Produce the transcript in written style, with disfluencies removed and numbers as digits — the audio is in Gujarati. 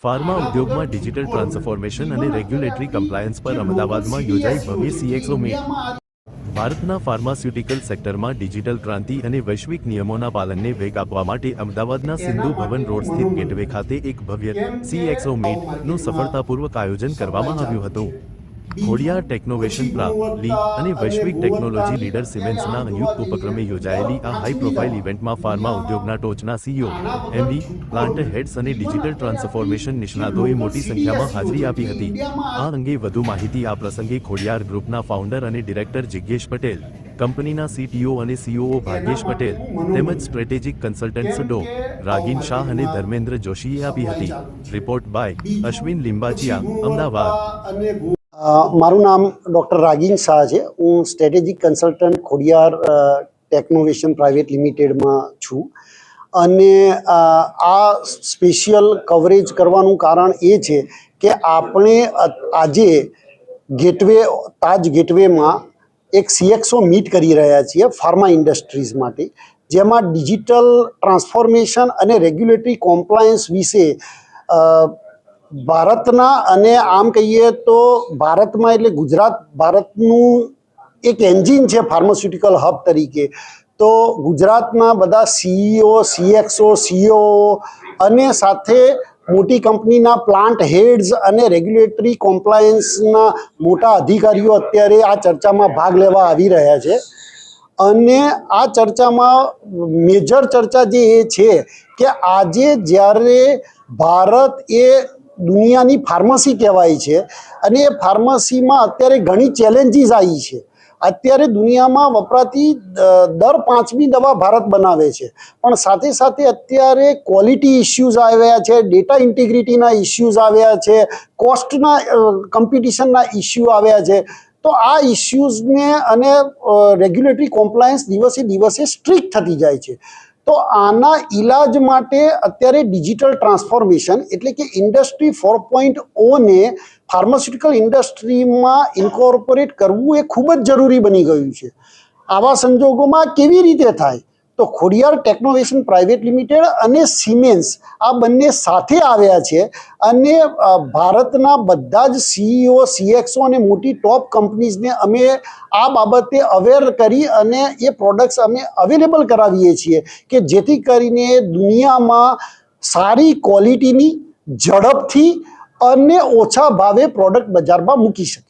ફાર્મા ઉદ્યોગમાં ડિજિટલ ટ્રાન્સફોર્મેશન અને રેગ્યુલેટરી કમ્પ્લાયન્સ પર અમદાવાદમાં યોજાઈ ભવ્ય CXO મીટ। ભારતના ફાર્માસ્યુટિકલ સેક્ટરમાં ડિજિટલ ક્રાંતિ અને વૈશ્વિક નિયમોના પાલનને વેગ આપવા માટે અમદાવાદના સિંધુ ભવન રોડ સ્થિત ગેટવે ખાતે એક ભવ્ય CXO મીટનું સફળતાપૂર્વક આયોજન કરવામાં આવ્યું હતું। ખોડિયાર ટેકનોવેશન પ્રા.લી અને વૈશ્વિક ટેકનોલોજી લીડર સિમેન્સના સંયુક્ત ઉપક્રમે યોજાયેલી આ હાઈ પ્રોફાઇલ ઇવેન્ટમાં ફાર્મા ઉદ્યોગના ટોચના CEO, MD, પ્લાન્ટ હેડ્સ અને ડિજિટલ ટ્રાન્સફોર્મેશન નિષ્ણાતોએ મોટી સંખ્યામાં હાજરી આપી હતી। આ અંગે વધુ માહિતી આ પ્રસંગે ખોડિયાર ગ્રુપના ફાઉન્ડર અને ડિરેક્ટર જિજ્ઞેશ પટેલ, કંપનીના CTO અને COO ભાગ્યેશ પટેલ તેમજ સ્ટ્રેટેજિક કન્સલ્ટન્ટ્સ ડો. રાગીન શાહ અને ધર્મેન્દ્ર જોશીએ આપી હતી। Report by Ashwin Limbachiya, Ahmedabad. મારું નામ ડૉક્ટર રાગીન શાહ છે। હું strategic consultant Khodiyar technovation private લિમિટેડમાં છું અને આ સ્પેશિયલ કવરેજ કરવાનું કારણ એ છે કે આપણે આજે તાજ ગેટવેમાં એક CXO મીટ કરી રહ્યા છીએ ફાર્મા ઇન્ડસ્ટ્રીઝ માટે, જેમાં ડિજિટલ ટ્રાન્સફોર્મેશન અને રેગ્યુલેટરી કોમ્પ્લાયન્સ વિશે ભારતના અને આમ કહીએ તો ભારતમાં એટલે ગુજરાત ભારતનું એક એન્જિન છે ફાર્માસ્યુટિકલ હબ તરીકે। તો ગુજરાતના બધા CEO, CXO, COO અને સાથે મોટી કંપનીના પ્લાન્ટ હેડ્સ અને રેગ્યુલેટરી કોમ્પ્લાયન્સના મોટા અધિકારીઓ અત્યારે આ ચર્ચામાં ભાગ લેવા આવી રહ્યા છે અને આ ચર્ચામાં મેજર ચર્ચા જે એ છે કે આજે જ્યારે ભારત એ દુનિયાની ફાર્મસી કહેવાય છે અને એ ફાર્મસીમાં અત્યારે ઘણી ચેલેન્જીસ આવી છે। અત્યારે દુનિયામાં વપરાતી દર 5મી દવા ભારત બનાવે છે, પણ સાથે સાથે અત્યારે ક્વોલિટી ઇસ્યુઝ આવ્યા છે, ડેટા ઇન્ટિગ્રિટીના ઇસ્યુઝ આવ્યા છે, કોસ્ટના કોમ્પિટિશનના ઇસ્યુ આવ્યા છે। તો આ ઇસ્યુઝને અને રેગ્યુલેટરી કોમ્પ્લાયન્સ દિવસે દિવસે સ્ટ્રિક્ટ થતી જાય છે। તો આના ઈલાજ માટે અત્યારે ડિજિટલ ટ્રાન્સફોર્મેશન એટલે કે ઇન્ડસ્ટ્રી 4.0ને ફાર્માસ્યુટિકલ ઇન્ડસ્ટ્રીમાં ઇન્કોર્પોરેટ કરવું એ ખૂબ જ જરૂરી બની ગયું છે। આવા સંજોગોમાં કેવી રીતે થાય? તો ખોડિયાર ટેકનોવેશન પ્રાઇવેટ લિમિટેડ અને સિમેન્સ આ બંને સાથે આવ્યા છે અને ભારતના બધા જ CEO, CXO અને મોટી ટોપ કંપનીઝને અમે આ બાબતે અવેર કરી અને એ પ્રોડક્ટ્સ અમે અવેલેબલ કરાવીએ છીએ કે જેથી કરીને દુનિયામાં સારી ક્વોલિટીની, ઝડપથી અને ઓછા ભાવે પ્રોડક્ટ બજારમાં મૂકી શકે।